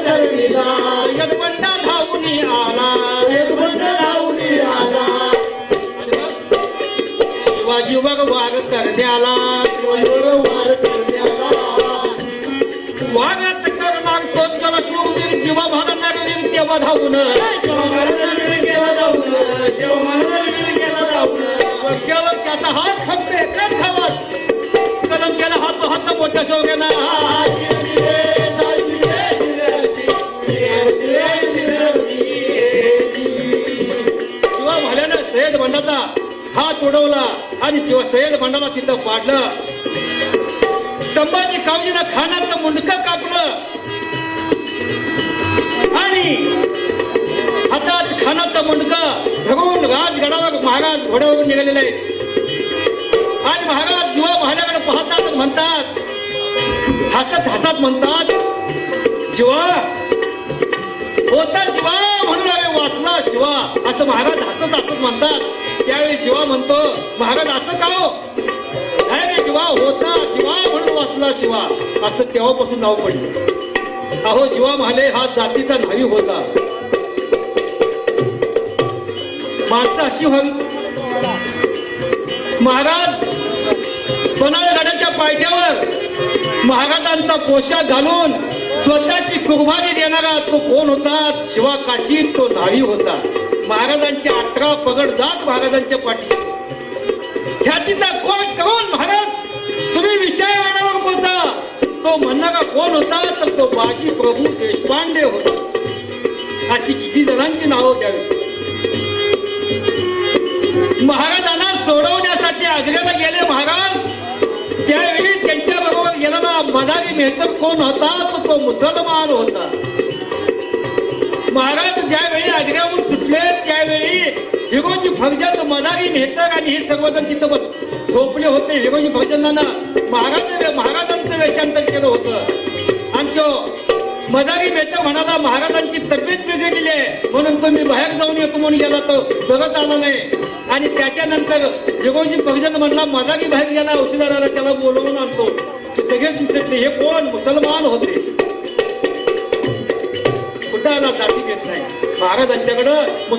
धरणीला यजबंडा धावून आला शिवाजी वाघ करण्याला वाघात कर मागतो त्याला शोधून जीवा भागांना तेव्हा धावून केवळ त्याचा हात फक्त एकाच धावत कलम केला हात हात मोठ्या शोधेला शिवा भाल्यानं सय्यद बंडाचा हात उडवला आणि सय्यद बंडाला तिथं पाडलं. संभाजी कावजीनं खानाचं मुंडकं कापलं आणि हातात खानाचं मुंडकं धरून राजगडावर महाराज घोड्यावरून निघालेले आहेत आणि महाराज जीवा भाल्याकडे पाहतात म्हणतात हसत हसत म्हणतात जीवा होता जीवा म्हणून अरे वाचला शिवा असं महाराज हसत हसत म्हणतात. त्यावेळी जीवा म्हणतो महाराज असं का हो नाही रे जीवा होता शिवा म्हणून वाचला शिवा असं तेव्हापासून नाव पडलं. अहो जीवा महाले हा जातीचा न्हावी होता. माणसं अशी व्हावी महाराज पन्हाळगडाच्या पायथ्यावर महाराजांचा पोशाख घालून स्वतःची कुर्बानी देणारा तो कोण होता? शिवा काशी तो न्हावी होता. महाराजांची 18 पगड जात महाराजांच्या पाठी छातीचा कोट करून महाराज तुम्ही विषयावर बोलता. तो म्हणणारा कोण होता तर तो बाजी प्रभू देशपांडे होता. अशी किती जणांची नावं द्यावी. महाराजांना सोडवण्यासाठी आग्र्याला गेले महाराज. त्यावेळी त्यांच्या बरोबर गेलेला मदारी मेहतर कोण होता तर तो मुसलमान होता. महाराज ज्यावेळी आग्र्याहून सुटले त्यावेळी हिरोजी फर्जंद मदारी मेहतर आणि हे सर्वजण तिथं झोपले होते. हिरोजी फर्जंदांना महाराजांचं वेषांतर केलं होतं आणि तो मदारी मेहतर म्हणाला महाराजांची तब्येत बिघडलेली आहे म्हणून तुम्ही बाहेर जाऊन येतो म्हणून गेला तो जगत आला नाही. आणि त्याच्यानंतर हिरोजी फर्जंद म्हणला मदारी बाहेर गेला औषधाला त्याला बोलवून आणतो. सगळेच विचारते हे कोण? मुसलमान होते. कुठं आला जाती घेत नाही महाराजांच्याकडं